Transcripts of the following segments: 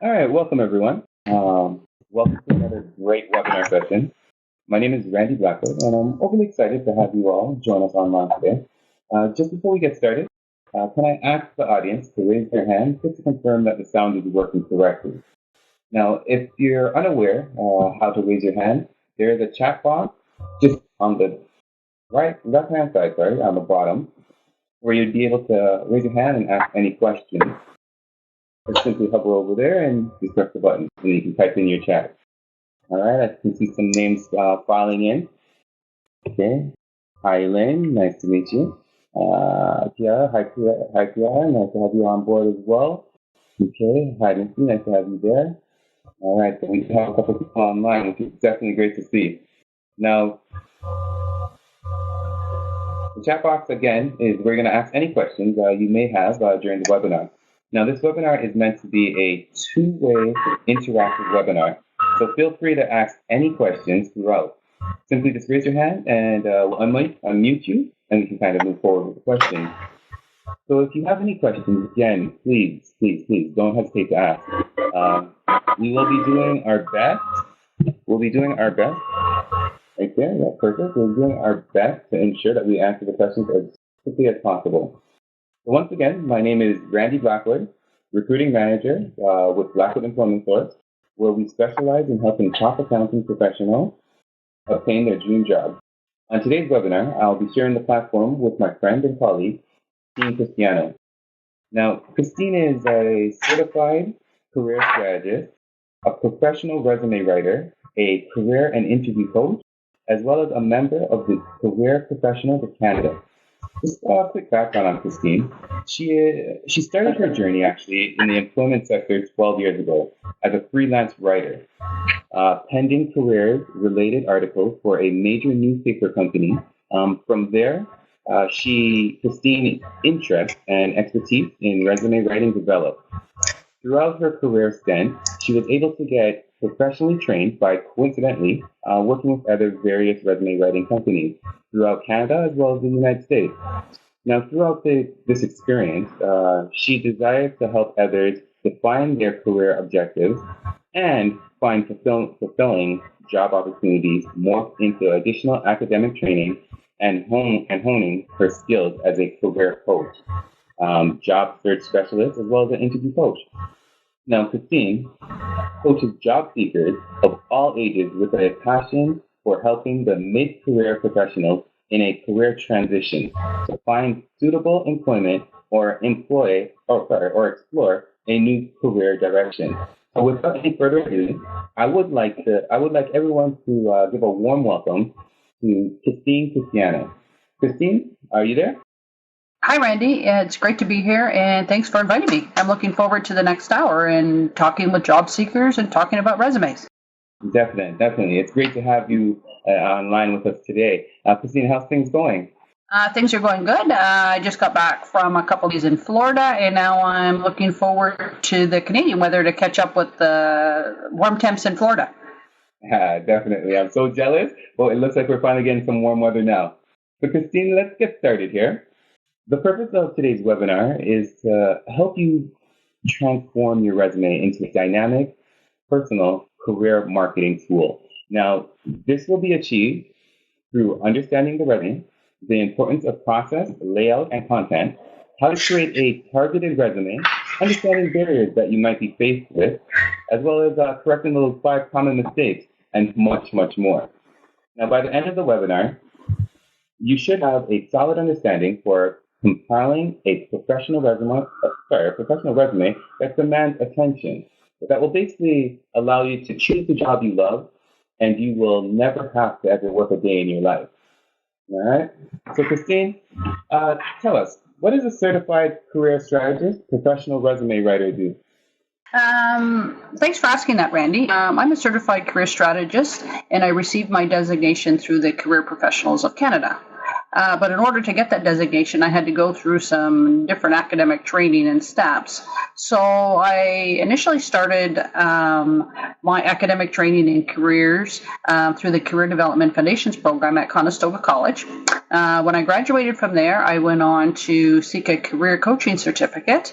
All right, welcome everyone. Welcome to another great webinar session. My name is Randy Blackwood, and I'm overly excited to have you all join us online today. Just before we get started, can I ask the audience to raise their hand just to confirm that the sound is working correctly? Now, if you're unaware how to raise your hand, there is a chat box just on the left-hand side, on the bottom, where you'd be able to raise your hand and ask any questions. Just simply hover over there and just press the button, and you can type in your chat. All right, I can see some names filing in. Okay. Hi, Elaine. Nice to meet you. Kiara. Hi, Kiara. Nice to have you on board as well. Okay. Hi, Missy. Nice to have you there. All right. So we have a couple people online, which is definitely great to see. Now, the chat box, again, is where you're going to ask any questions you may have during the webinar. Now, this webinar is meant to be a two-way interactive webinar, so feel free to ask any questions throughout. Simply just raise your hand and we'll unmute you, and we can kind of move forward with the questions. So if you have any questions, again, please don't hesitate to ask. We will be doing our best. We'll be doing our best. Right there, yeah, perfect. We're doing our best to ensure that we answer the questions as quickly as possible. So once again, my name is Randy Blackwood, recruiting manager with Blackwood Employment Source, where we specialize in helping top accounting professionals obtain their dream job. On today's webinar, I'll be sharing the platform with my friend and colleague, Christine Cristiano. Now, Christine is a certified career strategist, a professional resume writer, a career and interview coach, as well as a member of the Career Professionals of Canada. Just a quick background on Christine. She started her journey actually in the employment sector 12 years ago as a freelance writer, penning career-related articles for a major newspaper company. From there, Christine's interest and expertise in resume writing developed. Throughout her career stint, she was able to get professionally trained by coincidentally working with other various resume writing companies throughout Canada as well as the United States. Now, throughout this experience, she desired to help others define their career objectives and find fulfilling job opportunities, morph into additional academic training, and honing her skills as a career coach, job search specialist, as well as an interview coach. Now, Christine coaches job seekers of all ages with a passion for helping the mid-career professionals in a career transition to find suitable employment or explore a new career direction. So, without any further ado, I would like everyone to give a warm welcome to Christine Cristiano. Christine, are you there? Hi, Randy. It's great to be here, and thanks for inviting me. I'm looking forward to the next hour and talking with job seekers and talking about resumes. Definitely. It's great to have you online with us today. Christine, how's things going? Things are going good. I just got back from a couple of days in Florida, and now I'm looking forward to the Canadian weather to catch up with the warm temps in Florida. Definitely. I'm so jealous. Well, it looks like we're finally getting some warm weather now. So, Christine, let's get started here. The purpose of today's webinar is to help you transform your resume into a dynamic, personal career marketing tool. Now, this will be achieved through understanding the resume, the importance of process, layout, and content, how to create a targeted resume, understanding barriers that you might be faced with, as well as correcting those 5 common mistakes, and much, much more. Now, by the end of the webinar, you should have a solid understanding for compiling a professional resume that demands attention. That will basically allow you to choose the job you love, and you will never have to ever work a day in your life. All right? So, Christine, tell us, what does a certified career strategist, professional resume writer do? Thanks for asking that, Randy. I'm a certified career strategist, and I received my designation through the Career Professionals of Canada. But in order to get that designation, I had to go through some different academic training and steps. So I initially started my academic training in careers through the Career Development Foundations program at Conestoga College. When I graduated from there, I went on to seek a career coaching certificate.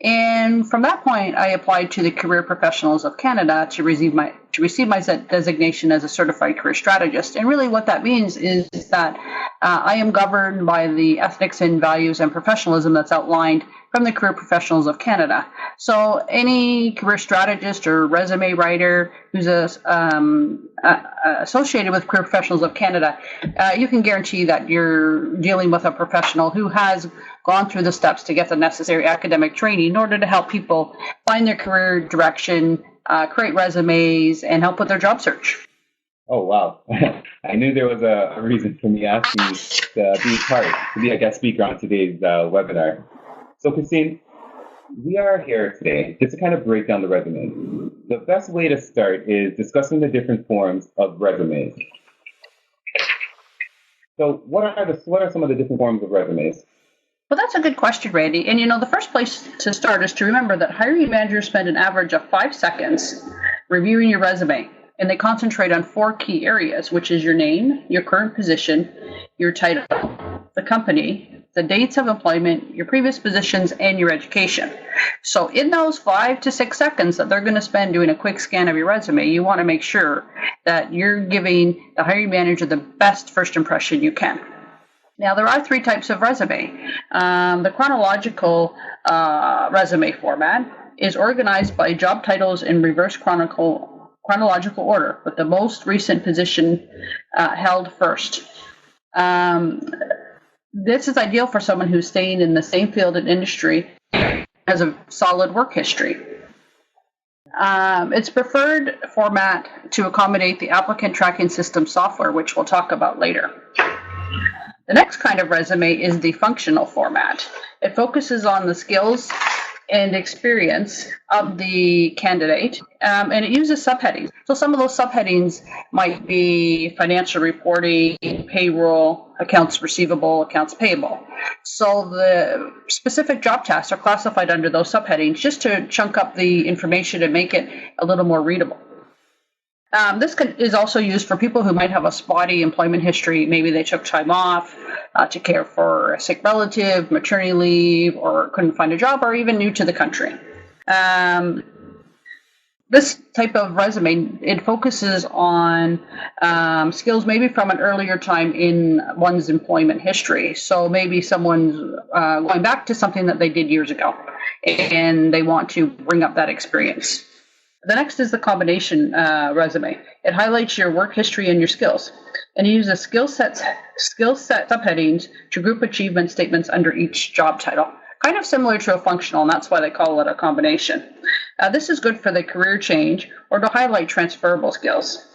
And from that point, I applied to the Career Professionals of Canada to receive my designation as a certified career strategist. And really what that means is that I am governed by the ethics and values and professionalism that's outlined from the Career Professionals of Canada. So any career strategist or resume writer who's associated with Career Professionals of Canada, you can guarantee that you're dealing with a professional who has gone through the steps to get the necessary academic training in order to help people find their career direction, create resumes, and help with their job search. Oh, wow. I knew there was a reason for me asking you to be a guest speaker on today's webinar. So, Christine, we are here today just to kind of break down the resume. The best way to start is discussing the different forms of resumes. So what are some of the different forms of resumes? Well, that's a good question, Randy. And the first place to start is to remember that hiring managers spend an average of 5 seconds reviewing your resume. And they concentrate on 4 key areas, which is your name, your current position, your title, the company, the dates of employment, your previous positions, and your education. So in those 5 to 6 seconds that they're going to spend doing a quick scan of your resume, you want to make sure that you're giving the hiring manager the best first impression you can. Now, there are 3 types of resume. The chronological resume format is organized by job titles in reverse chronological order, with the most recent position held first. This is ideal for someone who's staying in the same field and industry as a solid work history. It's preferred format to accommodate the applicant tracking system software, which we'll talk about later. The next kind of resume is the functional format. It focuses on the skills and experience of the candidate, and it uses subheadings. So some of those subheadings might be financial reporting, payroll, accounts receivable, accounts payable. So the specific job tasks are classified under those subheadings just to chunk up the information and make it a little more readable. This is also used for people who might have a spotty employment history. Maybe they took time off to care for a sick relative, maternity leave, or couldn't find a job, or even new to the country. This type of resume, it focuses on skills maybe from an earlier time in one's employment history. So maybe someone's going back to something that they did years ago, and they want to bring up that experience. The next is the combination resume. It highlights your work history and your skills, and it uses skill set subheadings to group achievement statements under each job title. Kind of similar to a functional, and that's why they call it a combination. This is good for the career change or to highlight transferable skills.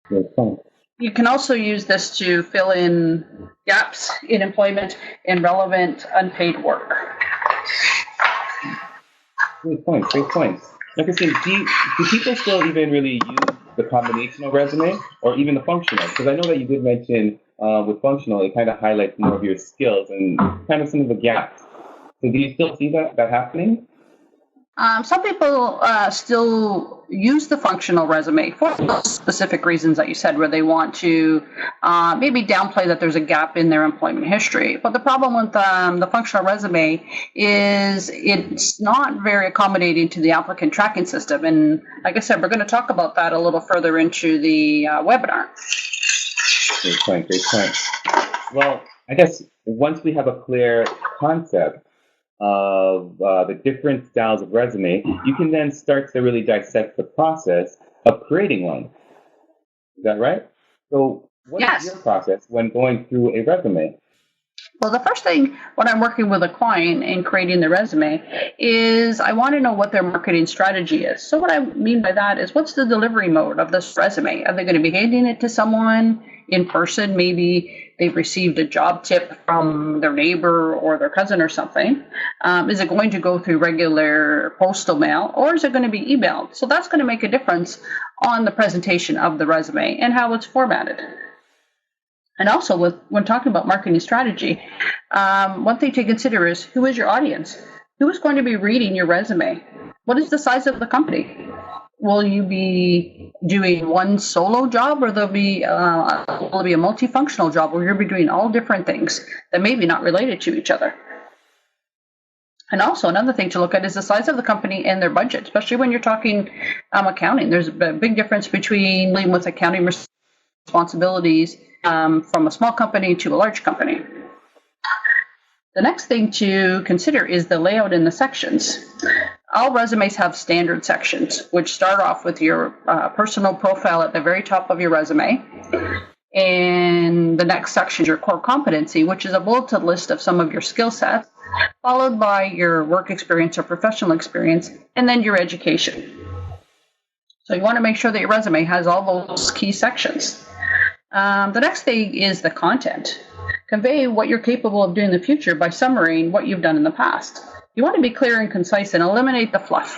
You can also use this to fill in gaps in employment and relevant unpaid work. Great points. Like I said, do people still even really use the combinational resume or even the functional? Because I know that you did mention with functional, it kind of highlights more of your skills and kind of some of the gaps. So do you still see that happening? Some people still use the functional resume for those specific reasons that you said, where they want to maybe downplay that there's a gap in their employment history. But the problem with the functional resume is it's not very accommodating to the applicant tracking system. And like I said, we're going to talk about that a little further into the webinar. Great point. Well, I guess once we have a clear concept of the different styles of resume, you can then start to really dissect the process of creating one. Is that right? So what is your process when going through a resume? Well, the first thing when I'm working with a client in creating the resume is I want to know what their marketing strategy is. So what I mean by that is, what's the delivery mode of this resume? Are they going to be handing it to someone in person? Maybe they've received a job tip from their neighbor or their cousin or something. Is it going to go through regular postal mail, or is it going to be emailed? So that's going to make a difference on the presentation of the resume and how it's formatted. And also, when talking about marketing strategy, one thing to consider is who is your audience? Who is going to be reading your resume? What is the size of the company? Will you be doing one solo job, or will it be a multifunctional job where you'll be doing all different things that may be not related to each other? And also, another thing to look at is the size of the company and their budget, especially when you're talking accounting. There's a big difference between dealing with accounting responsibilities from a small company to a large company. The next thing to consider is the layout in the sections. All resumes have standard sections, which start off with your personal profile at the very top of your resume. And the next section is your core competency, which is a bulleted list of some of your skill sets, followed by your work experience or professional experience, and then your education. So you want to make sure that your resume has all those key sections. The next thing is the content. Convey what you're capable of doing in the future by summarizing what you've done in the past. You want to be clear and concise and eliminate the fluff.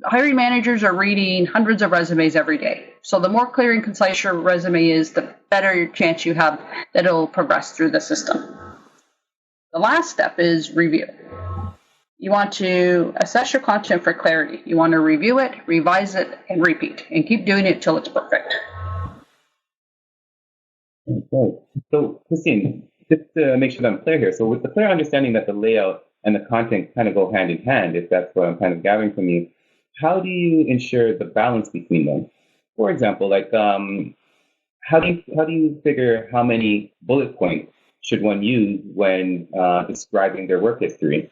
Hiring managers are reading hundreds of resumes every day. So the more clear and concise your resume is, the better chance you have that it'll progress through the system. The last step is review. You want to assess your content for clarity. You want to review it, revise it, and repeat, and keep doing it till it's perfect. Okay. So, Christine, just to make sure that I'm clear here, so with the clear understanding that the layout and the content kind of go hand in hand, if that's what I'm kind of gathering from you, how do you ensure the balance between them? For example, like how do you figure how many bullet points should one use when describing their work history?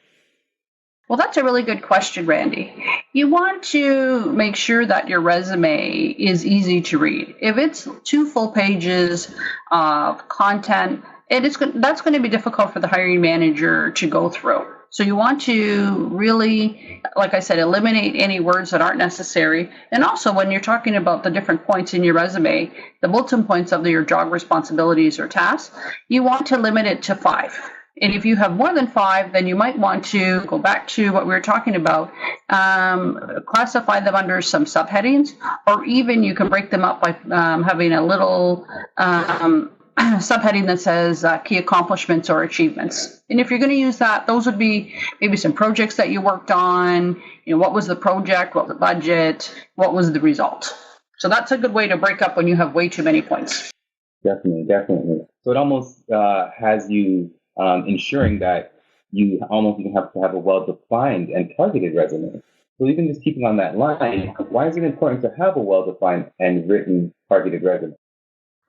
Well, that's a really good question, Randy. You want to make sure that your resume is easy to read. If it's 2 full pages of content, that's going to be difficult for the hiring manager to go through. So you want to really, like I said, eliminate any words that aren't necessary. And also, when you're talking about the different points in your resume, the bulletin points of your job responsibilities or tasks, you want to limit it to 5. And if you have more than 5, then you might want to go back to what we were talking about, classify them under some subheadings, or even you can break them up by having a little subheading that says key accomplishments or achievements. And if you're going to use that, those would be maybe some projects that you worked on. What was the project? What was the budget? What was the result? So that's a good way to break up when you have way too many points. Definitely. So it almost has you ensuring that you almost even have to have a well-defined and targeted resume. So even just keeping on that line, why is it important to have a well-defined and written targeted resume?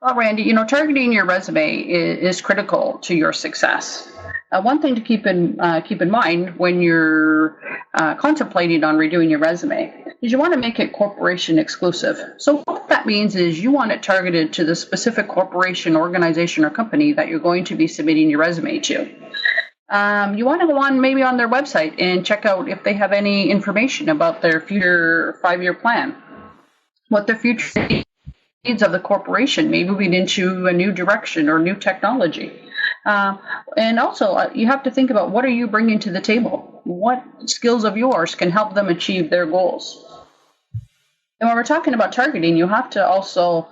Well, Randy, targeting your resume is critical to your success. One thing to keep in mind when you're contemplating on redoing your resume is you want to make it corporation exclusive. So what that means is you want it targeted to the specific corporation, organization, or company that you're going to be submitting your resume to. You want to go on maybe on their website and check out if they have any information about their future 5-year plan, what their future needs of the corporation, maybe moving into a new direction or new technology. And also, you have to think about what are you bringing to the table? What skills of yours can help them achieve their goals? And when we're talking about targeting, you have to also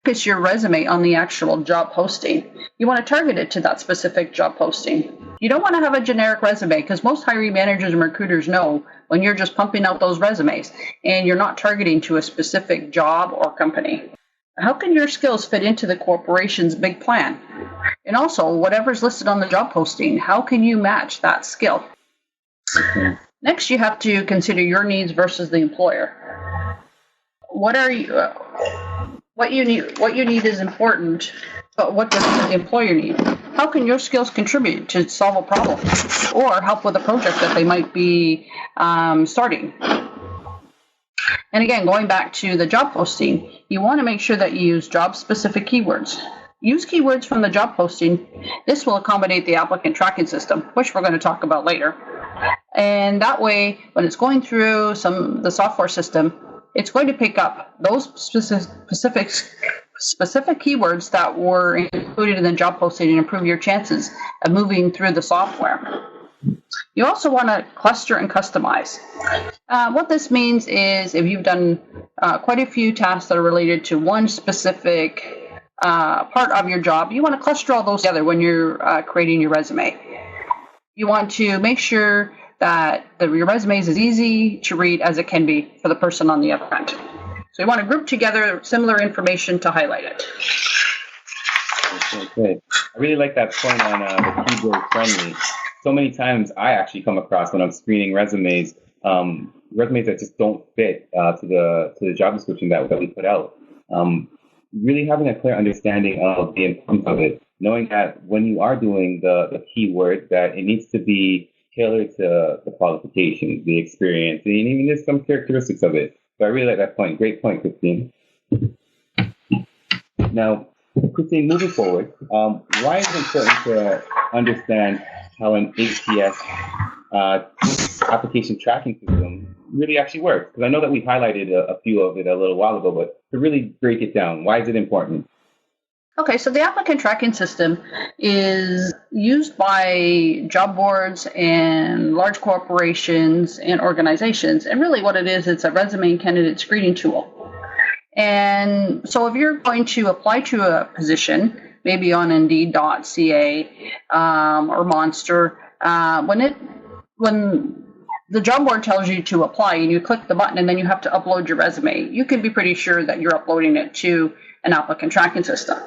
focus your resume on the actual job posting. You want to target it to that specific job posting. You don't want to have a generic resume because most hiring managers and recruiters know when you're just pumping out those resumes and you're not targeting to a specific job or company. How can your skills fit into the corporation's big plan? And also, whatever's listed on the job posting, how can you match that skill? Okay. Next, you have to consider your needs versus the employer. What you need is important, but what does the employer need? How can your skills contribute to solve a problem or help with a project that they might be starting? And again, going back to the job posting, you want to make sure that you use job-specific keywords. Use keywords from the job posting. This will accommodate the applicant tracking system, which we're going to talk about later. And that way, when it's going through the software system, it's going to pick up those specific keywords that were included in the job posting and improve your chances of moving through the software. You also want to cluster and customize. What this means is if you've done quite a few tasks that are related to one specific part of your job, you want to cluster all those together when you're creating your resume. You want to make sure that your resume is as easy to read as it can be for the person on the other end. So you want to group together similar information to highlight it. Okay. I really like that point on the keyboard friendly. So many times I actually come across when I'm screening resumes, resumes that just don't fit to the job description that we put out. Really having a clear understanding of the importance of it, knowing that when you are doing the keywords, that it needs to be tailored to the qualifications, the experience, and even just some characteristics of it. So I really like that point. Great point, Christine. Now, Christine, moving forward, why is it important to understand how an ATS application tracking system really actually works? Because I know that we highlighted a few of it a little while ago, but to really break it down, why is it important? Okay, so the applicant tracking system is used by job boards and large corporations and organizations. And really what it is, it's a resume and candidate screening tool. And so if you're going to apply to a position, maybe on Indeed.ca or Monster, when the job board tells you to apply and you click the button and then you have to upload your resume, you can be pretty sure that you're uploading it to an applicant tracking system.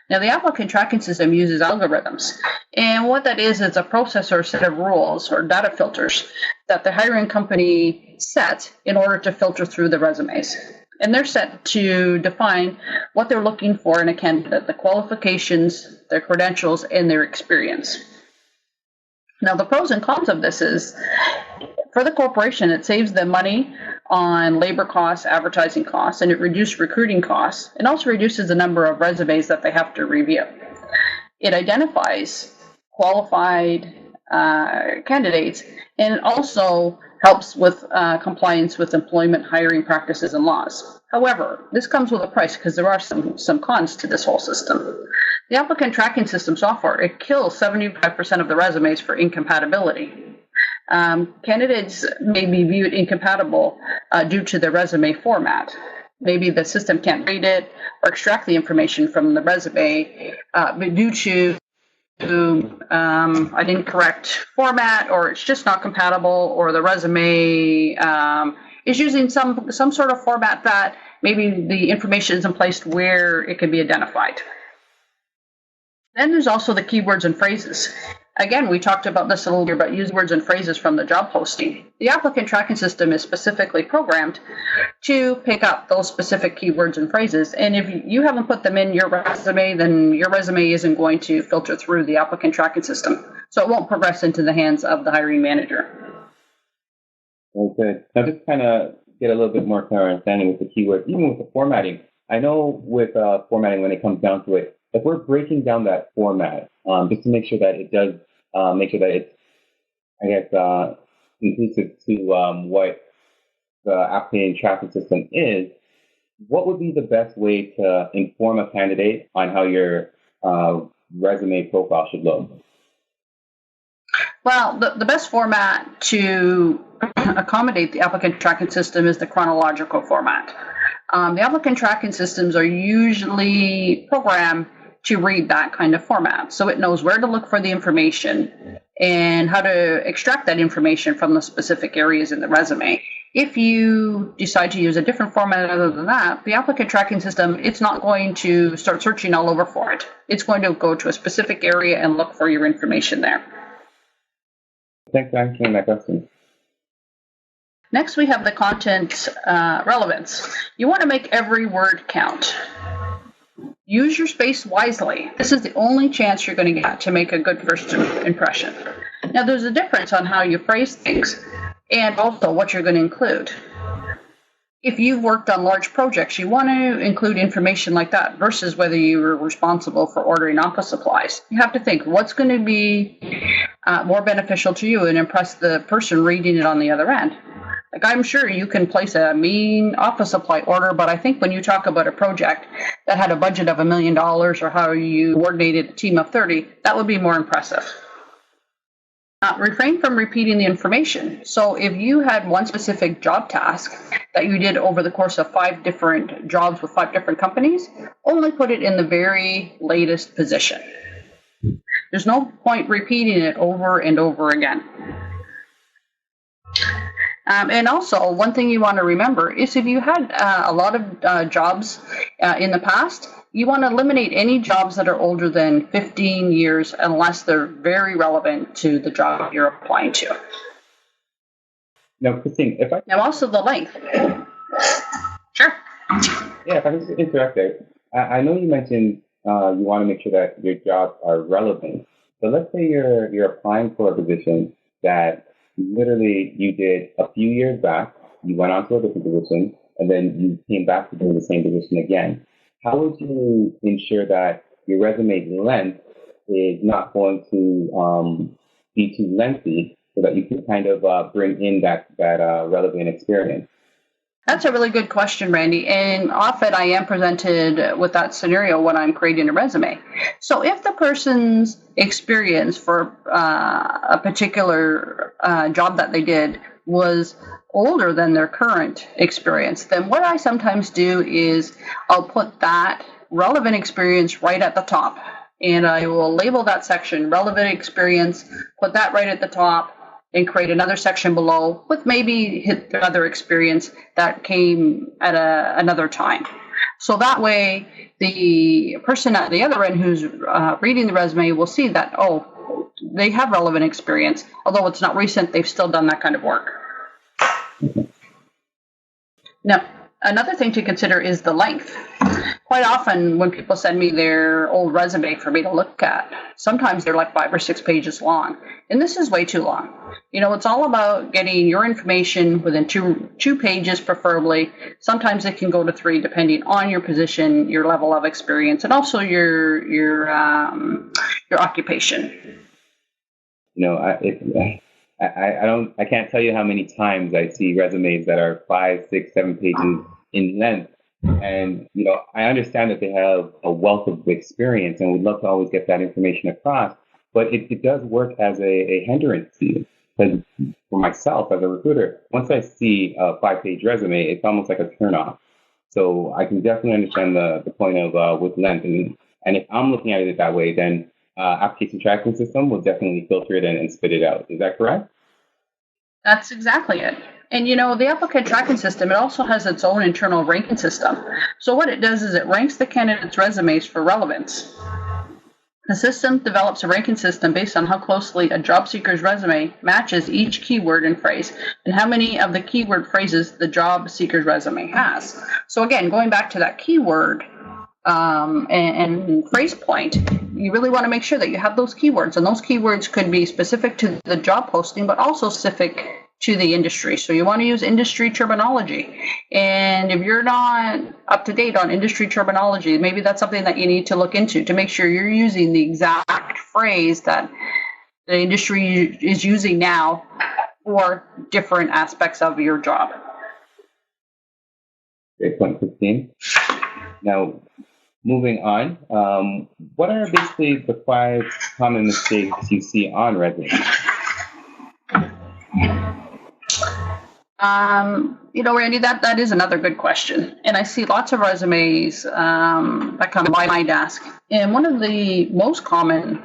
Now, the applicant tracking system uses algorithms, and what that is a process or a set of rules or data filters that the hiring company sets in order to filter through the resumes. And they're set to define what they're looking for in a candidate, the qualifications, their credentials, and their experience. Now, the pros and cons of this is, for the corporation, it saves them money on labor costs, advertising costs, and it reduces recruiting costs. It also reduces the number of resumes that they have to review. It identifies qualified candidates, and it also helps with compliance with employment hiring practices and laws. However, this comes with a price because there are some cons to this whole system. The applicant tracking system software, it kills 75% of the resumes for incompatibility. Candidates may be viewed incompatible due to the resume format. Maybe the system can't read it or extract the information from the resume due to an incorrect format, or it's just not compatible, or the resume is using some sort of format that maybe the information isn't placed where it can be identified. Then there's also the keywords and phrases. Again, we talked about this a little bit about using words and phrases from the job posting. The applicant tracking system is specifically programmed to pick up those specific keywords and phrases. And if you haven't put them in your resume, then your resume isn't going to filter through the applicant tracking system. So it won't progress into the hands of the hiring manager. Okay. Now, just kind of get a little bit more clear understanding with the keywords, even with the formatting. I know with formatting, when it comes down to it, if we're breaking down that format, just to make sure that it does, make sure that it's, I guess, inclusive to what the applicant tracking system is, what would be the best way to inform a candidate on how your resume profile should look? Well, the best format to accommodate the applicant tracking system is the chronological format. The applicant tracking systems are usually programmed to read that kind of format. So it knows where to look for the information and how to extract that information from the specific areas in the resume. If you decide to use a different format other than that, the applicant tracking system, it's not going to start searching all over for it. It's going to go to a specific area and look for your information there. Thanks for answering that question. Next, we have the content relevance. You want to make every word count. Use your space wisely. This is the only chance you're going to get to make a good first impression. Now, there's a difference on how you phrase things and also what you're going to include. If you've worked on large projects, you want to include information like that versus whether you were responsible for ordering office supplies. You have to think what's going to be more beneficial to you and impress the person reading it on the other end. Like, I'm sure you can place a mean office supply order, but I think when you talk about a project that had a budget of $1 million or how you coordinated a team of 30, that would be more impressive. Refrain from repeating the information. So if you had one specific job task that you did over the course of 5 different jobs with 5 different companies, only put it in the very latest position. There's no point repeating it over and over again. And also, one thing you want to remember is if you had a lot of jobs in the past, you want to eliminate any jobs that are older than 15 years unless they're very relevant to the job you're applying to. Now, Christine, Now, also the length. Sure. Yeah, if I can just interrupt there. I know you mentioned you want to make sure that your jobs are relevant. So let's say you're applying for a position that literally you did a few years back, you went on to a different position, and then you came back to doing the same position again. How would you ensure that your resume length is not going to be too lengthy so that you can kind of bring in that relevant experience? That's a really good question, Randy. And often I am presented with that scenario when I'm creating a resume. So if the person's experience for a particular job that they did was older than their current experience, then what I sometimes do is I'll put that relevant experience right at the top. And I will label that section relevant experience, put that right at the top, and create another section below with maybe the other experience that came at another time. So that way, the person at the other end who's reading the resume will see that, oh, they have relevant experience. Although it's not recent, they've still done that kind of work. Now, another thing to consider is the length. Quite often when people send me their old resume for me to look at, sometimes they're like 5 or 6 pages long. And this is way too long. You know, it's all about getting your information within two pages, preferably. Sometimes it can go to 3, depending on your position, your level of experience, and also your occupation. You know, I can't tell you how many times I see resumes that are 5, 6, 7 pages in length. And, you know, I understand that they have a wealth of experience and would love to always get that information across, but it does work as a hindrance to you. Because for myself as a recruiter, once I see a 5-page resume, it's almost like a turnoff. So I can definitely understand the point of with length. And if I'm looking at it that way, then application tracking system will definitely filter it and spit it out. Is that correct? That's exactly it. And, you know, the applicant tracking system, it also has its own internal ranking system. So what it does is it ranks the candidate's resumes for relevance. The system develops a ranking system based on how closely a job seeker's resume matches each keyword and phrase, and how many of the keyword phrases the job seeker's resume has. So again, going back to that keyword and phrase point, you really want to make sure that you have those keywords. And those keywords could be specific to the job posting, but also specific to the industry. So you want to use industry terminology. And if you're not up to date on industry terminology, maybe that's something that you need to look into to make sure you're using the exact phrase that the industry is using now for different aspects of your job. Great point, Christine. Now, moving on, what are basically the 5 common mistakes you see on resumes? You know, Randy, that is another good question. And I see lots of resumes that come by my desk. And one of the most common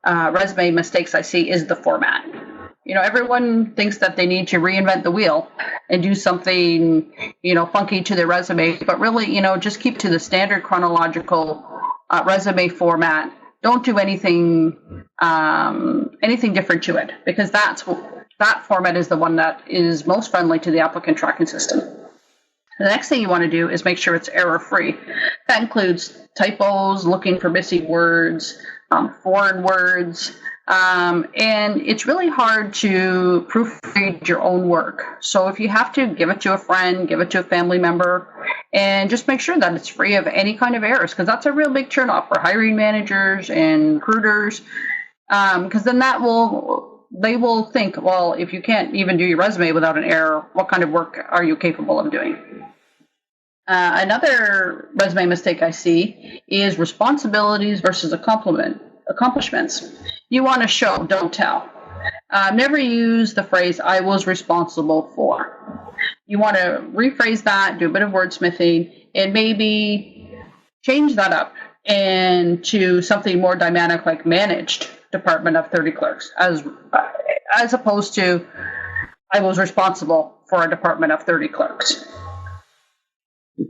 resume mistakes I see is the format. You know, everyone thinks that they need to reinvent the wheel and do something, you know, funky to their resume. But really, you know, just keep to the standard chronological resume format. Don't do anything different to it, because that format is the one that is most friendly to the applicant tracking system. The next thing you want to do is make sure it's error-free. That includes typos, looking for missing words, foreign words, and it's really hard to proofread your own work. So if you have to, give it to a friend, give it to a family member, and just make sure that it's free of any kind of errors, because that's a real big turnoff for hiring managers and recruiters, because then they will think, well, if you can't even do your resume without an error, what kind of work are you capable of doing? Another resume mistake I see is responsibilities versus accomplishments. You want to show, don't tell. Never use the phrase "I was responsible for." You want to rephrase that, do a bit of wordsmithing, and maybe change that up into something more dynamic, like managed department of 30 clerks, as opposed to "I was responsible for a department of 30 clerks."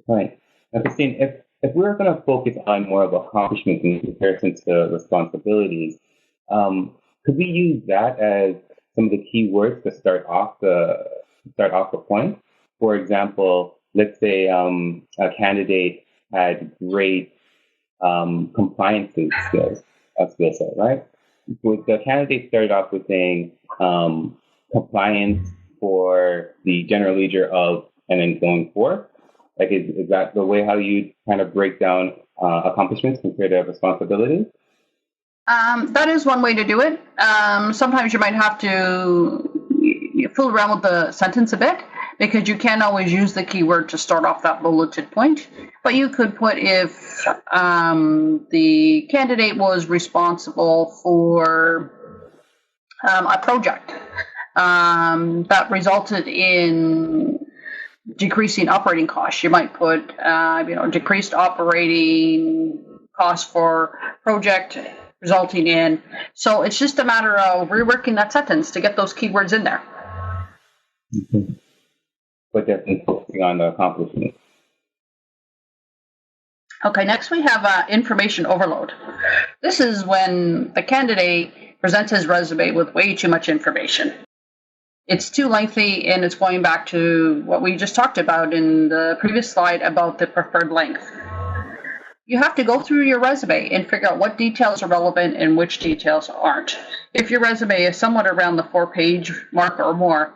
Right. Now, Christine, if we're going to focus on more of accomplishments in comparison to responsibilities, could we use that as some of the key words to start off the point? For example, let's say a candidate had great compliance skill set, right? So the candidate started off with saying compliance for the general ledger of, and then going forth. Like, is that the way how you kind of break down accomplishments compared to responsibilities? That is one way to do it. Sometimes you might have to fool around with the sentence a bit because you can't always use the keyword to start off that bulleted point. But you could put if the candidate was responsible for a project that resulted in decreasing operating costs. You might put, decreased operating costs for project resulting in. So it's just a matter of reworking that sentence to get those keywords in there. Mm-hmm. But definitely focusing on the accomplishment. Okay, next we have information overload. This is when the candidate presents his resume with way too much information. It's too lengthy, and it's going back to what we just talked about in the previous slide about the preferred length. You have to go through your resume and figure out what details are relevant and which details aren't. If your resume is somewhat around the 4-page mark or more,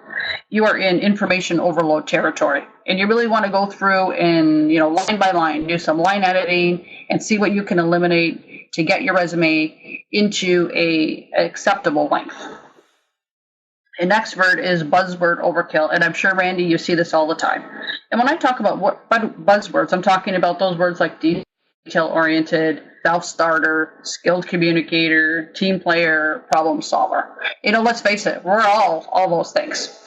you are in information overload territory. And you really want to go through and, line by line, do some line editing and see what you can eliminate to get your resume into an acceptable length. The next word is buzzword overkill, and I'm sure, Randy, you see this all the time. And when I talk about what buzzwords, I'm talking about those words like detail-oriented, self-starter, skilled communicator, team player, problem solver. Let's face it, we're all those things.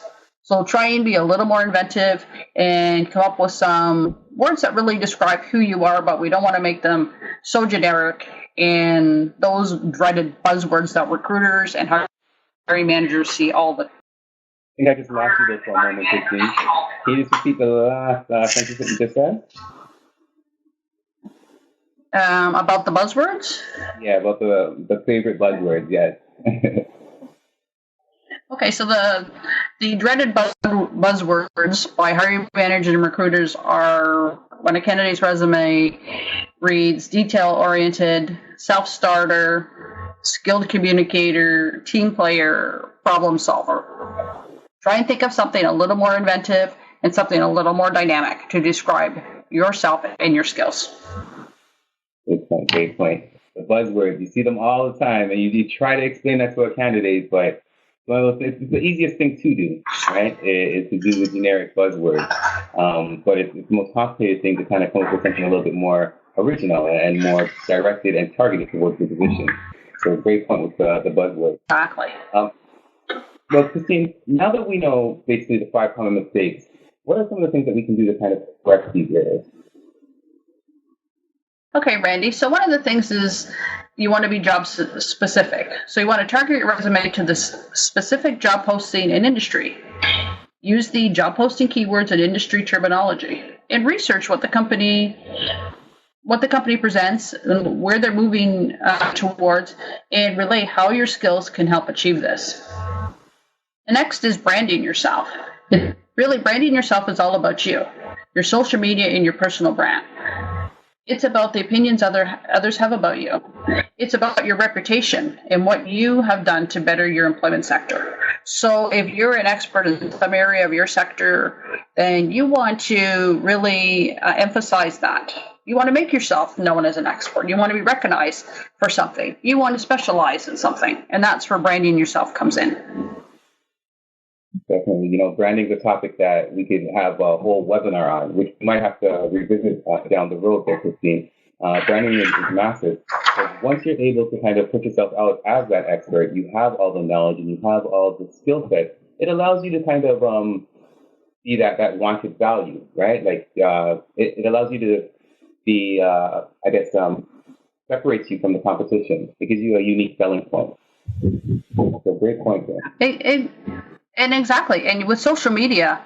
So try and be a little more inventive and come up with some words that really describe who you are, but we don't want to make them so generic and those dreaded buzzwords that recruiters and hiring managers see all the time. I think I just lost you there for a moment, Christine. Can you just repeat the last sentence that you just said? About the buzzwords? Yeah, about the favorite buzzwords, yes. Okay, so the dreaded buzzwords by hiring managers and recruiters are when a candidate's resume reads detail-oriented, self-starter, skilled communicator, team player, problem solver. Try and think of something a little more inventive and something a little more dynamic to describe yourself and your skills. Good point, great point. The buzzwords, you see them all the time, and you try to explain that to a candidate, but it's the easiest thing to do, right? Is to do the generic buzzwords. But it's the most complicated thing to kind of come up with something a little bit more original and more directed and targeted towards the position. So great point with the buzzwords. Exactly. Well, Christine, now that we know basically the 5 common mistakes, what are some of the things that we can do to kind of correct these areas? Okay, Randy. So one of the things is you want to be job specific. So you want to target your resume to the specific job posting and industry. Use the job posting keywords and industry terminology, and research what the company presents and where they're moving towards, and relay how your skills can help achieve this. The next is branding yourself. Really, branding yourself is all about you, your social media, and your personal brand. It's about the opinions others have about you. It's about your reputation and what you have done to better your employment sector. So if you're an expert in some area of your sector, then you want to really emphasize that. You want to make yourself known as an expert. You want to be recognized for something. You want to specialize in something. And that's where branding yourself comes in. Definitely. Branding is a topic that we could have a whole webinar on, which we might have to revisit down the road there, Christine. Branding is massive. once you're able to kind of put yourself out as that expert, you have all the knowledge and you have all the skill set. It allows you to kind of be that wanted value, right? Like it allows you to be, I guess, separates you from the competition. It gives you a unique selling point. So great point there. And exactly, and with social media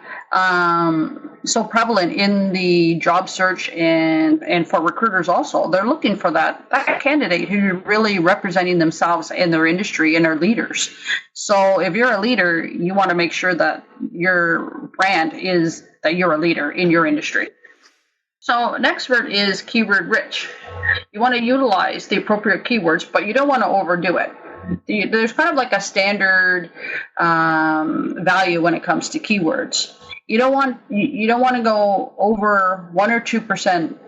so prevalent in the job search and for recruiters also, they're looking for that candidate who are really representing themselves in their industry and are leaders. So if you're a leader, you want to make sure that your brand is that you're a leader in your industry. So next word is keyword rich. You want to utilize the appropriate keywords, but you don't want to overdo it. There's kind of like a standard value when it comes to keywords. You don't want to go over 1 or 2%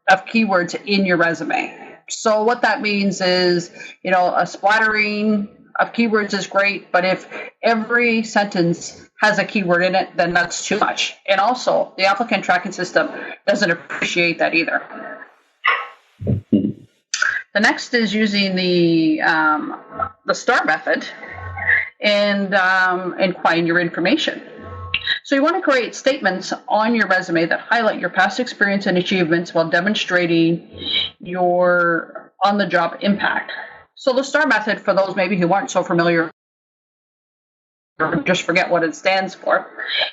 of keywords in your resume. So what that means is, a splattering of keywords is great, but if every sentence has a keyword in it, then that's too much. And also, the applicant tracking system doesn't appreciate that either. The next is using the STAR method and find your information. So you want to create statements on your resume that highlight your past experience and achievements while demonstrating your on-the-job impact. So the STAR method, for those maybe who aren't so familiar or just forget what it stands for,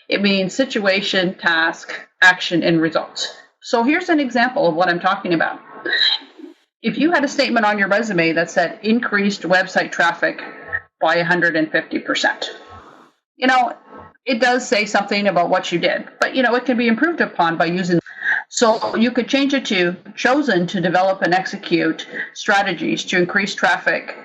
it means situation, task, action, and results. So here's an example of what I'm talking about. If you had a statement on your resume that said increased website traffic by 150%, it does say something about what you did, but it can be improved upon by using. So you could change it to chosen to develop and execute strategies to increase traffic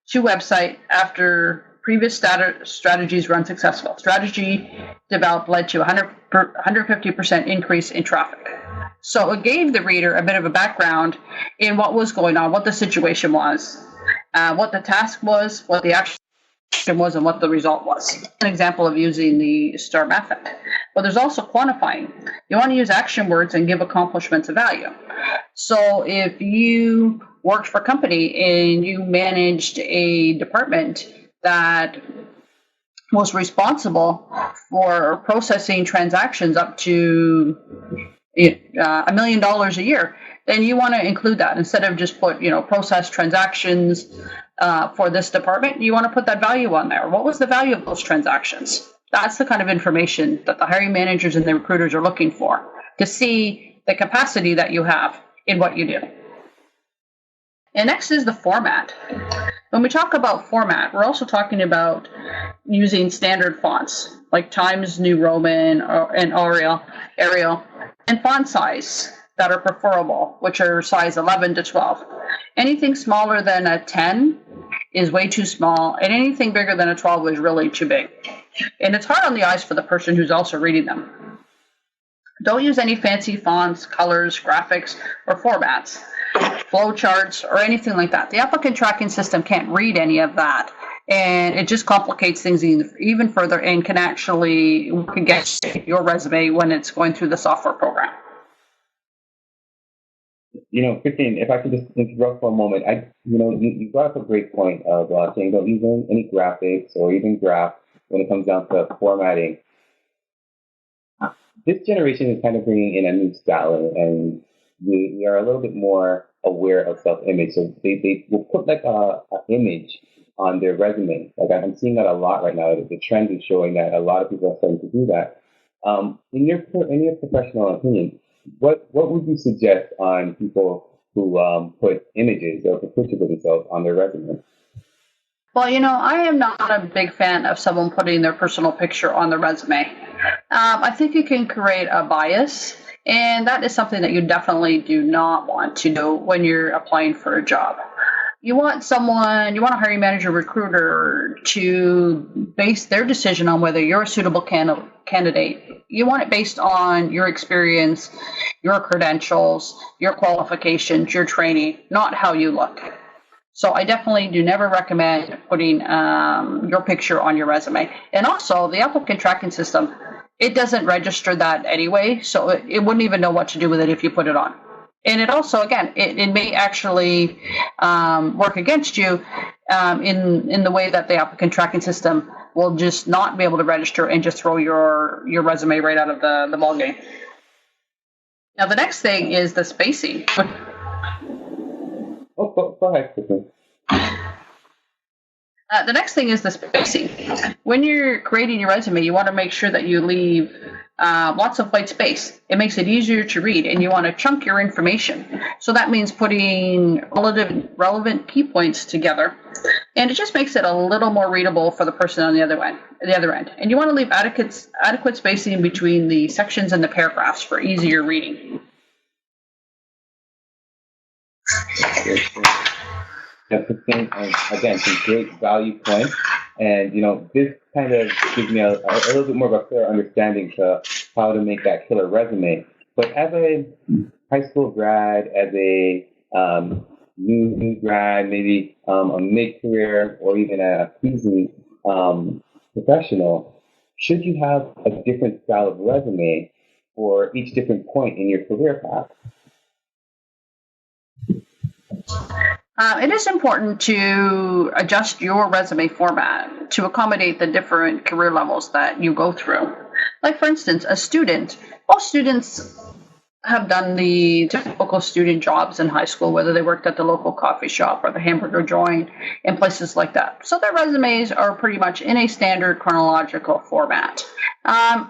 to website after previous strategies run successful. Strategy developed led to 150% increase in traffic. So it gave the reader a bit of a background in what was going on, what the situation was, what the task was, what the action was, and what the result was. An example of using the STAR method. But there's also quantifying. You want to use action words and give accomplishments a value. So if you worked for a company and you managed a department that was responsible for processing transactions up to $1 million a year, then you want to include that instead of just put, process transactions for this department. You want to put that value on there. What was the value of those transactions? That's the kind of information that the hiring managers and the recruiters are looking for to see the capacity that you have in what you do. And next is the format. When we talk about format, we're also talking about using standard fonts like Times New Roman and Arial, and font size that are preferable, which are size 11 to 12. Anything smaller than a 10 is way too small, and anything bigger than a 12 is really too big. And it's hard on the eyes for the person who's also reading them. Don't use any fancy fonts, colors, graphics, or formats, flowcharts, or anything like that. The applicant tracking system can't read any of that, and it just complicates things even further and can actually work against your resume when it's going through the software program. Christine, if I could just interrupt for a moment, you brought up a great point of saying don't use any graphics or even graphs when it comes down to formatting. This generation is kind of bringing in a new style, and we are a little bit more aware of self-image. So they will put like an image on their resume. Like I'm seeing that a lot right now. The trend is showing that a lot of people are starting to do that. In your professional opinion, what would you suggest on people who put images or pictures of themselves on their resume? Well, I am not a big fan of someone putting their personal picture on the resume. I think it can create a bias, and that is something that you definitely do not want to do when you're applying for a job. You want a hiring manager, recruiter to base their decision on whether you're a suitable candidate. You want it based on your experience, your credentials, your qualifications, your training, not how you look. So I definitely do never recommend putting your picture on your resume. And also, the applicant tracking system, it doesn't register that anyway, so it wouldn't even know what to do with it if you put it on. And it also, again, it may actually work against you in the way that the applicant tracking system will just not be able to register and just throw your resume right out of the ballgame. Now, the next thing is the spacing. Go ahead, Kristen. The next thing is the spacing. When you're creating your resume, you want to make sure that you leave lots of white space. It makes it easier to read, and you want to chunk your information. So that means putting relevant key points together, and it just makes it a little more readable for the person on the other end. And you want to leave adequate spacing between the sections and the paragraphs for easier reading. That's the thing, again, some great value points. And, this kind of gives me a little bit more of a clear understanding to how to make that killer resume. But as a high school grad, as a new grad, maybe a mid-career or even a seasoned professional, should you have a different style of resume for each different point in your career path? It is important to adjust your resume format to accommodate the different career levels that you go through. Like, for instance, a student. Most students have done the typical student jobs in high school, whether they worked at the local coffee shop or the hamburger joint and places like that. So their resumes are pretty much in a standard chronological format.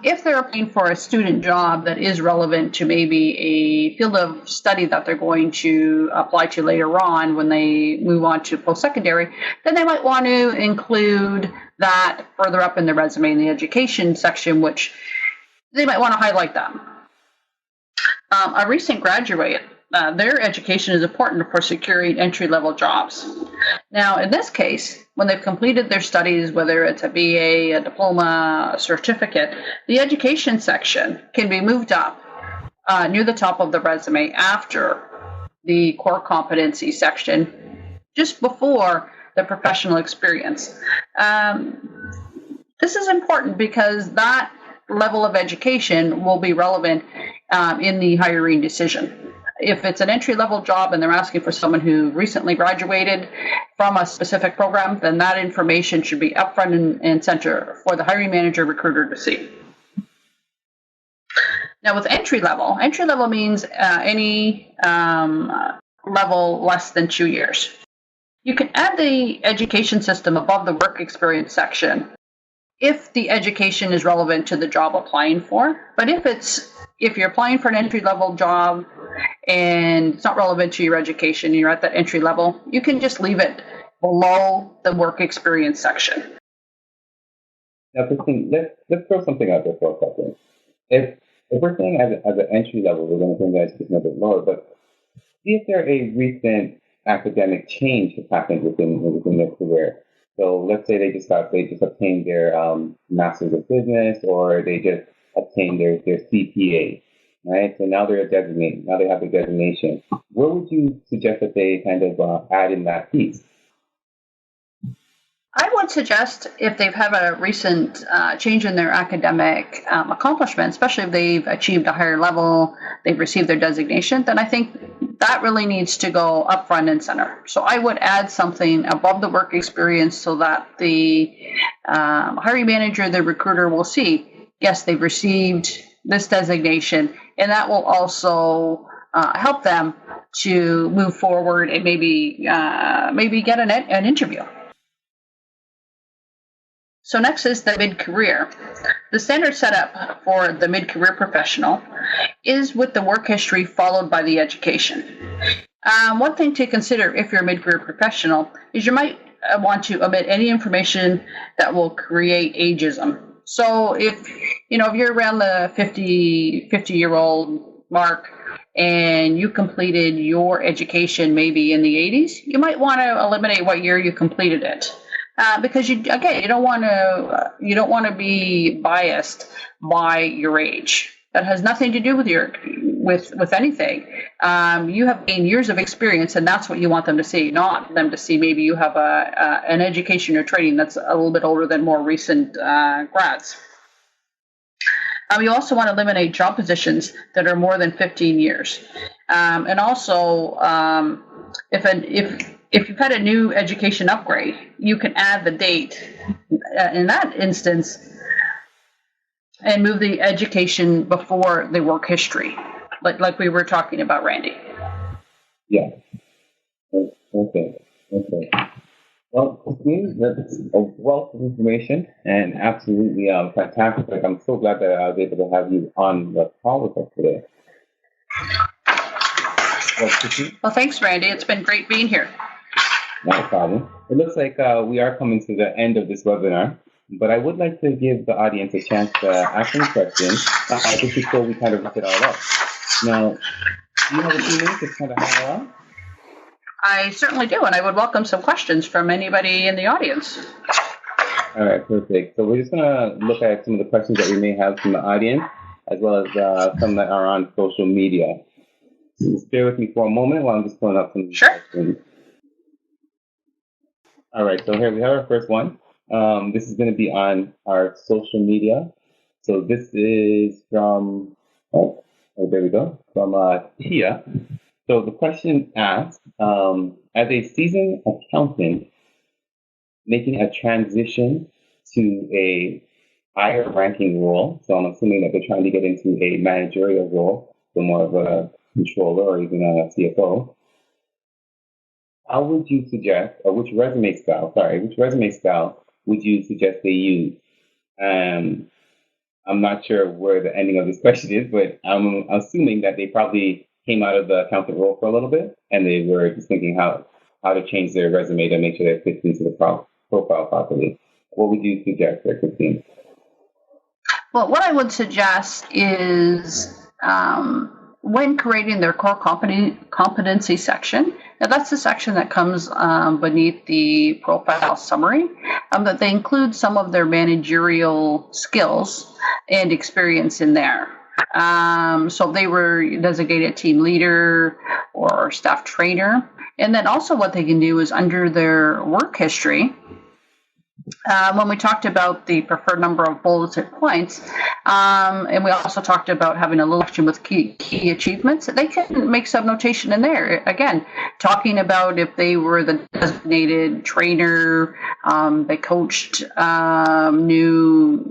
If they're applying for a student job that is relevant to maybe a field of study that they're going to apply to later on when they move on to post-secondary, then they might want to include that further up in the resume in the education section, which they might want to highlight them. A recent graduate, their education is important for securing entry-level jobs. Now, in this case, when they've completed their studies, whether it's a BA, a diploma, a certificate, the education section can be moved up near the top of the resume after the core competency section, just before the professional experience. This is important because that level of education will be relevant in the hiring decision. If it's an entry-level job and they're asking for someone who recently graduated from a specific program, then that information should be upfront and center for the hiring manager recruiter to see. Now, with entry-level means any level less than 2 years. You can add the education system above the work experience section if the education is relevant to the job applying for. But if you're applying for an entry-level job and it's not relevant to your education, you're at that entry level, you can just leave it below the work experience section. Now, Christine, let's throw something out there for a second. If we're saying as an entry level, we're going to bring that education a bit lower, but see if there a recent academic change has happened within their career. So let's say they just obtained their master's of business, or they just obtained their CPA, right? So now they're a designate. Now they have the designation. Where would you suggest that they kind of add in that piece? I would suggest if they've had a recent change in their academic accomplishment, especially if they've achieved a higher level, they've received their designation, then I think that really needs to go up front and center. So I would add something above the work experience so that the hiring manager, the recruiter will see, yes, they've received this designation, and that will also help them to move forward and maybe get an interview. So next is the mid-career. The standard setup for the mid-career professional is with the work history followed by the education. One thing to consider if you're a mid-career professional is you might want to omit any information that will create ageism. So if you're around the 50-year-old mark and you completed your education maybe in the 80s, you might want to eliminate what year you completed it. Because you don't want to be biased by your age. That has nothing to do with anything. You have gained years of experience, and that's what you want them to see, not them to see maybe you have an education or training that's a little bit older than more recent grads. We also want to eliminate job positions that are more than 15 years. And also, if you've had a new education upgrade, you can add the date in that instance and move the education before the work history, like we were talking about, Randy. Yeah. Okay. Well, Christine, that's a wealth of information and absolutely fantastic. I'm so glad that I was able to have you on the call with us today. Well, thanks, Randy. It's been great being here. No problem. It looks like we are coming to the end of this webinar, but I would like to give the audience a chance to ask any questions just before we kind of wrap it all up. Now, do you have a few minutes to kind of hang around? I certainly do, and I would welcome some questions from anybody in the audience. All right, perfect. So we're just going to look at some of the questions that we may have from the audience, as well as some that are on social media. So just bear with me for a moment while I'm just pulling up some questions. All right, so here we have our first one. This is going to be on our social media. So this is from, there we go, from Tia. So the question asks, as a seasoned accountant making a transition to a higher ranking role, so I'm assuming that they're trying to get into a managerial role, so more of a controller or even a CFO, how would you suggest, or which resume style would you suggest they use? I'm not sure where the ending of this question is, but I'm assuming that they probably came out of the accountant role for a little bit, and they were just thinking how to change their resume to make sure that it fits into the profile properly. What would you suggest there, Christine? Well, what I would suggest is when creating their core competency section, now that's the section that comes beneath the profile summary, that they include some of their managerial skills and experience in there. So they were designated team leader or staff trainer. And then also what they can do is under their work history, when we talked about the preferred number of bulleted points, and we also talked about having a little section with key achievements, they can make some notation in there. Again, talking about if they were the designated trainer, they coached new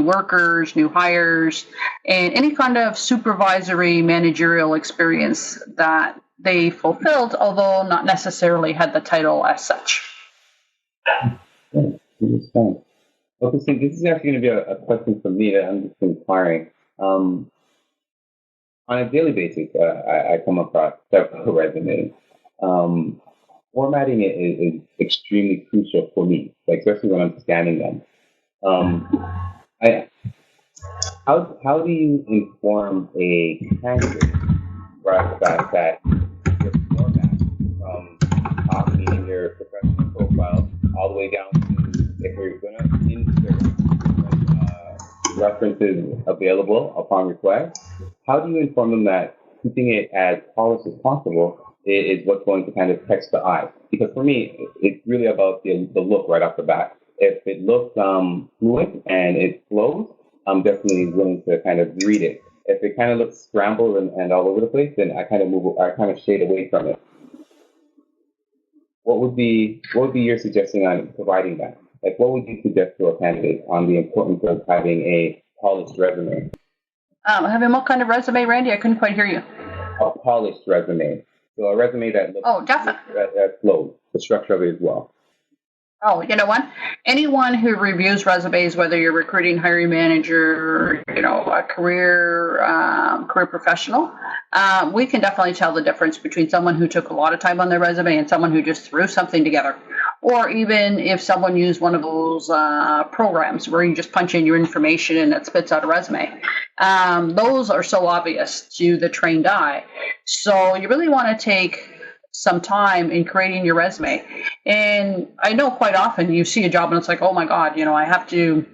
workers, new hires, and any kind of supervisory managerial experience that they fulfilled, although not necessarily had the title as such. Okay, so this is actually going to be a question for me that I'm just inquiring. On a daily basis, I come across several resumes. Formatting it is extremely crucial for me, like especially when I'm scanning them. How do you inform a candidate right off the bat that your format from top, meaning your professional profile, all the way down to if you're going to insert references available upon request, how do you inform them that keeping it as polished as possible is what's going to kind of catch the eye? Because for me, it's really about the look right off the bat. If it looks fluid and it flows, I'm definitely willing to kind of read it. If it kind of looks scrambled and all over the place, then I kind of shade away from it. What would be your suggestion on providing that? Like, what would you suggest to a candidate on the importance of having a polished resume? Having what kind of resume, Randy? I couldn't quite hear you. A polished resume. So a resume that looks that flows, the structure of it as well. Oh, you know what? Anyone who reviews resumes, whether you're recruiting, hiring manager, a career professional, we can definitely tell the difference between someone who took a lot of time on their resume and someone who just threw something together. Or even if someone used one of those programs where you just punch in your information and it spits out a resume. Those are so obvious to the trained eye. So you really want to take some time in creating your resume. And I know quite often you see a job and it's like, oh my God, I have to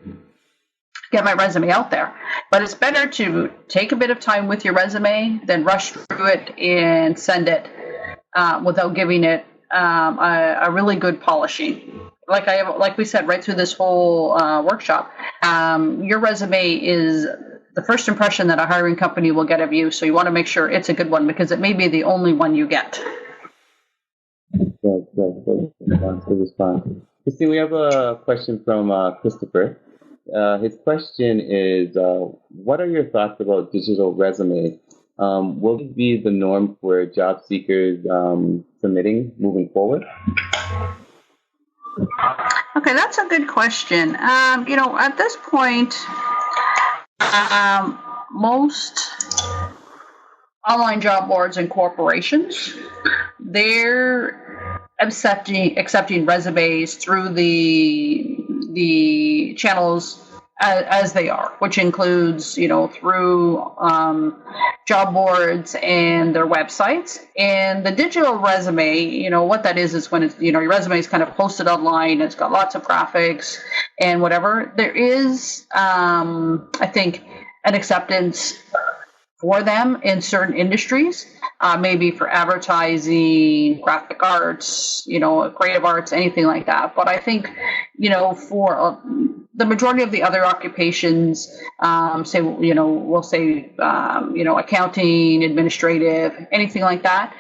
get my resume out there. But it's better to take a bit of time with your resume than rush through it and send it without giving it a really good polishing. Like we said right through this whole workshop, your resume is the first impression that a hiring company will get of you. So you want to make sure it's a good one because it may be the only one you get. Good response. Good response. Christine, we have a question from Christopher. His question is, what are your thoughts about digital resumes? Will this be the norm for job seekers submitting moving forward? Okay, that's a good question. At this point, most online job boards and corporations, they're accepting resumes through the channels as they are, which includes, through job boards and their websites. And the digital resume, what that is when it's, your resume is kind of posted online, it's got lots of graphics and whatever. There is, I think, an acceptance for them in certain industries, maybe for advertising, graphic arts, creative arts, anything like that. But I think, for the majority of the other occupations, we'll say, accounting, administrative, anything like that,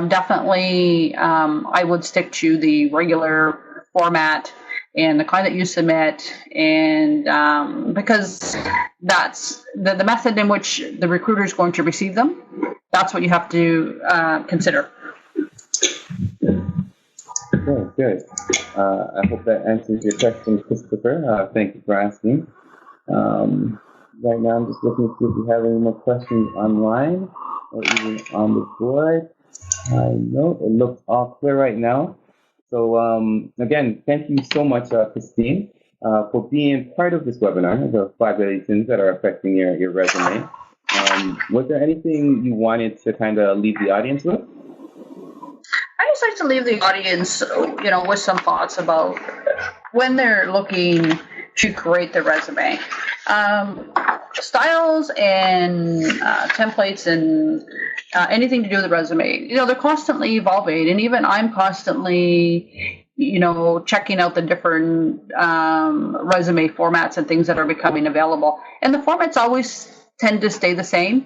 definitely I would stick to the regular format and the kind that you submit, and because that's the method in which the recruiter is going to receive them. That's what you have to consider. Good. I hope that answers your question, Christopher. Thank you for asking. Right now, I'm just looking to see if we have any more questions online or even on the board. No, it looks all clear right now. So again, thank you so much, Christine, for being part of this webinar, the 5 reasons that are affecting your resume. Was there anything you wanted to kind of leave the audience with? I just like to leave the audience, with some thoughts about when they're looking to create their resume. Styles and templates and anything to do with the resume, they're constantly evolving, and even I'm constantly, checking out the different resume formats and things that are becoming available. And the formats always tend to stay the same,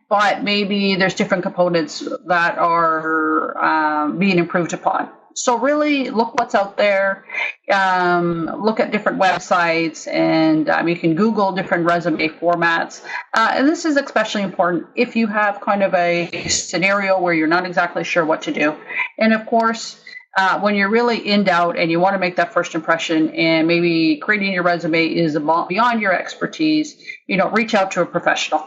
but maybe there's different components that are being improved upon. So really look what's out there, look at different websites, and you can Google different resume formats. And this is especially important if you have kind of a scenario where you're not exactly sure what to do. And of course, when you're really in doubt and you want to make that first impression and maybe creating your resume is beyond your expertise, reach out to a professional.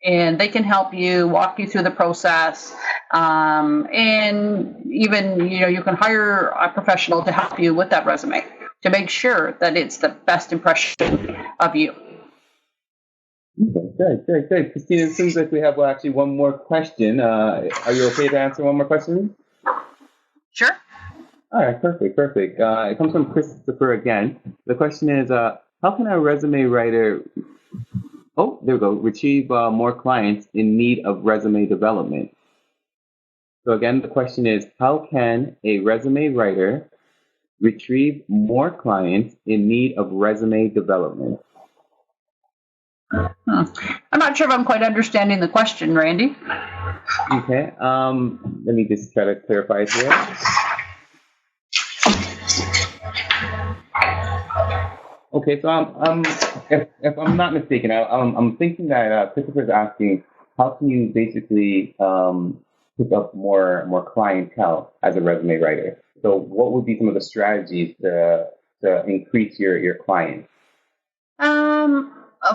And they can help you, walk you through the process, and even, you can hire a professional to help you with that resume to make sure that it's the best impression of you. Okay, good. Christina, it seems like we have actually one more question. Are you okay to answer one more question? Sure. All right, perfect. It comes from Christopher again. The question is, how can a resume writer retrieve more clients in need of resume development? So again, the question is, how can a resume writer retrieve more clients in need of resume development? I'm not sure if I'm quite understanding the question, Randy. Okay, let me just try to clarify it here. Okay, so if I'm not mistaken, I'm thinking that Christopher's asking, how can you basically pick up more clientele as a resume writer? So what would be some of the strategies to increase your clients?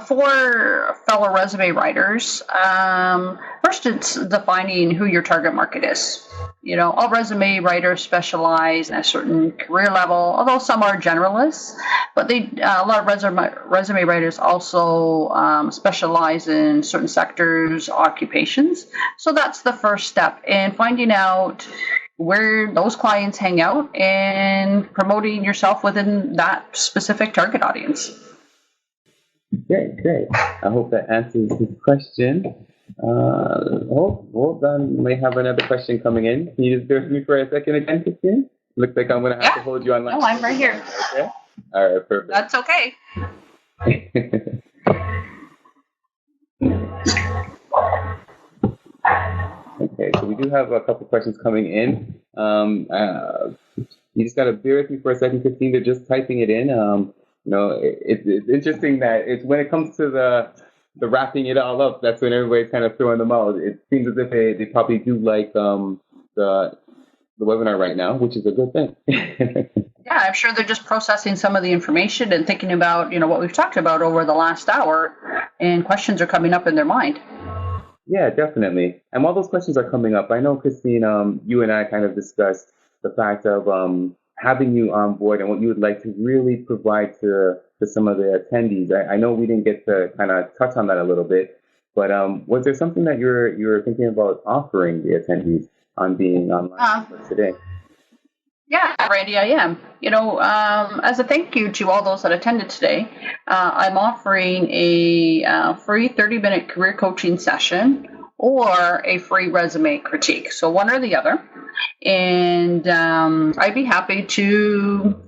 For fellow resume writers, first it's defining who your target market is. All resume writers specialize in a certain career level, although some are generalists, but a lot of resume writers also specialize in certain sectors, occupations. So that's the first step in finding out where those clients hang out and promoting yourself within that specific target audience. Great. I hope that answers the question. Hold on. We may have another question coming in. Can you just bear with me for a second again, Christine? Looks like I'm going to have to hold you online. No, I'm right here. Okay. All right, perfect. That's okay. Okay, so we do have a couple questions coming in. You just got to bear with me for a second, Christine. They're just typing it in. It's interesting that it's when it comes to the wrapping it all up, that's when everybody's kind of throwing them out. It seems as if they probably do like the webinar right now, which is a good thing. Yeah, I'm sure they're just processing some of the information and thinking about, what we've talked about over the last hour, and questions are coming up in their mind. Yeah, definitely. And while those questions are coming up, I know, Christine, you and I kind of discussed the fact of having you on board and what you would like to really provide to some of the attendees. I know we didn't get to kind of touch on that a little bit, but was there something that you're thinking about offering the attendees on being online with us today? Yeah, Randy, I am. As a thank you to all those that attended today, I'm offering a free 30-minute career coaching session or a free resume critique. So one or the other. And I'd be happy to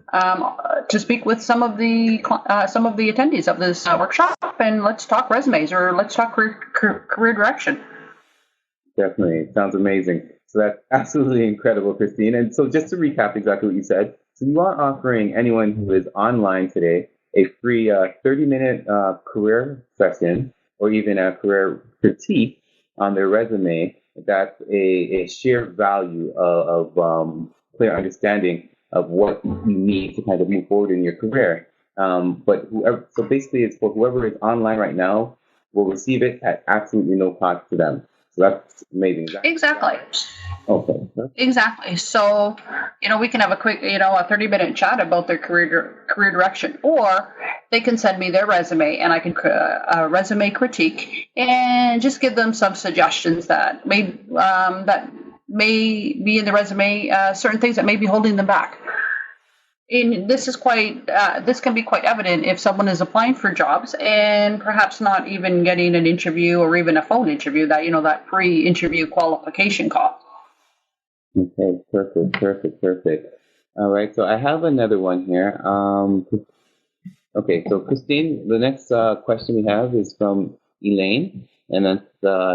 speak with some of the attendees of this workshop, and let's talk resumes, or let's talk career direction. Definitely. It sounds amazing. So that's absolutely incredible, Christine. And so just to recap exactly what you said, so you are offering anyone who is online today a free 30-minute career session or even a career critique on their resume. That's a shared value of clear understanding of what you need to kind of move forward in your career. So basically it's for whoever is online right now will receive it at absolutely no cost to them. So that's amazing. Exactly. Okay. Exactly. So, we can have a quick, a 30-minute chat about their career direction, or they can send me their resume and I can resume critique and just give them some suggestions that may be in the resume, certain things that may be holding them back. And this can be quite evident if someone is applying for jobs and perhaps not even getting an interview or even a phone interview, that pre-interview qualification call. Okay, perfect. All right, so I have another one here. Okay, so Christine, the next question we have is from Elaine, and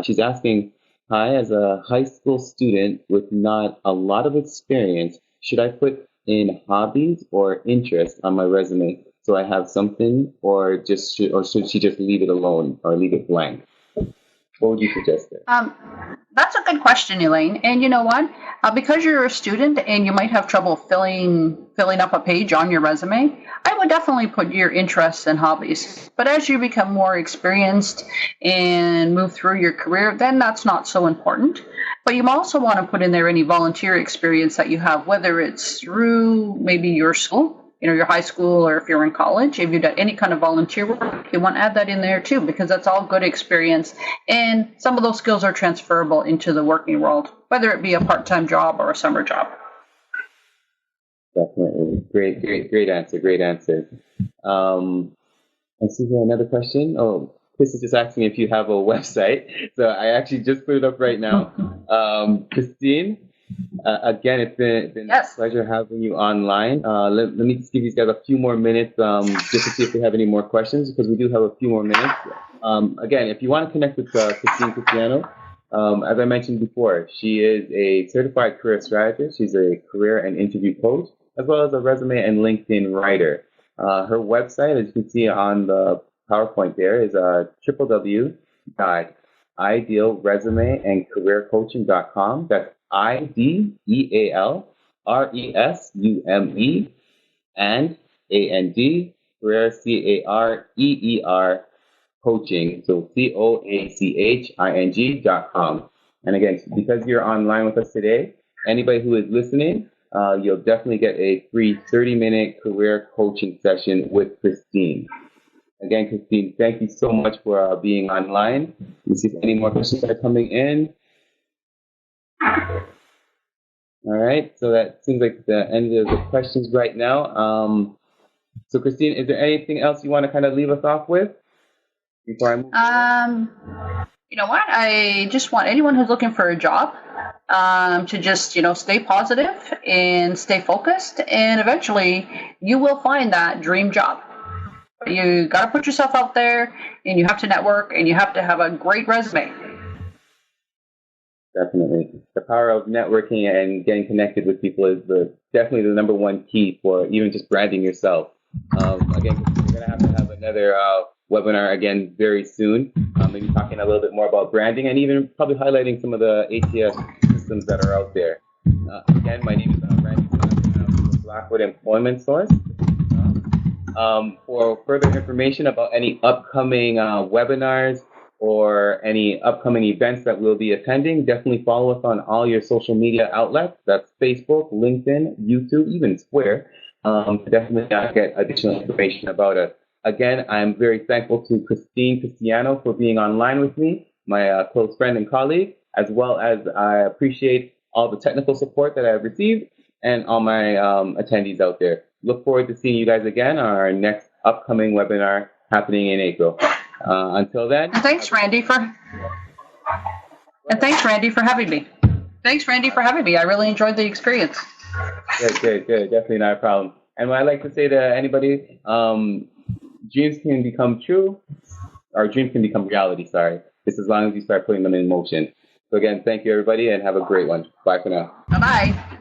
she's asking, hi, as a high school student with not a lot of experience, should I put in hobbies or interests on my resume so I have something, or should she just leave it alone or leave it blank? What would you suggest there? That's a good question, Elaine. And you know what? Because you're a student and you might have trouble filling up a page on your resume, I would definitely put your interests and hobbies. But as you become more experienced and move through your career, then that's not so important. But you also want to put in there any volunteer experience that you have, whether it's through maybe your school, your high school, or if you're in college, if you've done any kind of volunteer work, you want to add that in there too, because that's all good experience. And some of those skills are transferable into the working world, whether it be a part-time job or a summer job. Definitely. Great answer. I see here another question. Oh, Chris is just asking if you have a website. So I actually just put it up right now. Christine, again, it's been yes. a pleasure having you online. Let me just give these guys a few more minutes just to see if they have any more questions, because we do have a few more minutes. Again, if you want to connect with Christine Cristiano, as I mentioned before, she is a certified career strategist. She's a career and interview coach, as well as a resume and LinkedIn writer. Her website, as you can see on the PowerPoint there, is www.idealresumeandcareercoaching.com. That's IDEALRESUME and AND career CAREER coaching, so COACHING.com. And again, because you're online with us today, anybody who is listening, you'll definitely get a free 30-minute career coaching session with Christine. Again, Christine, thank you so much for being online. Let's see if any more questions are coming in. All right, so that seems like the end of the questions right now. So Christine, is there anything else you want to kind of leave us off with before I move on? You know what? I just want anyone who's looking for a job to just, stay positive and stay focused, and eventually you will find that dream job. But you got to put yourself out there, and you have to network, and you have to have a great resume. Definitely. The power of networking and getting connected with people is definitely the number one key for even just branding yourself. Again, we're going to have another webinar again very soon, maybe talking a little bit more about branding and even probably highlighting some of the ATS systems that are out there. Again, my name is Randy from Blackwood Employment Source. For further information about any upcoming webinars or any upcoming events that we'll be attending, definitely follow us on all your social media outlets. That's Facebook, LinkedIn, YouTube, even Twitter. Definitely get additional information about us. Again, I'm very thankful to Christine Cristiano for being online with me, my close friend and colleague, as well as I appreciate all the technical support that I've received and all my attendees out there. Look forward to seeing you guys again on our next upcoming webinar happening in April. Until then. And thanks, Randy, for having me. Thanks, Randy, for having me. I really enjoyed the experience. Good. Definitely not a problem. And what I like to say to anybody, dreams can become true, or dreams can become reality, just as long as you start putting them in motion. So again, thank you, everybody, and have a great one. Bye for now. Bye-bye.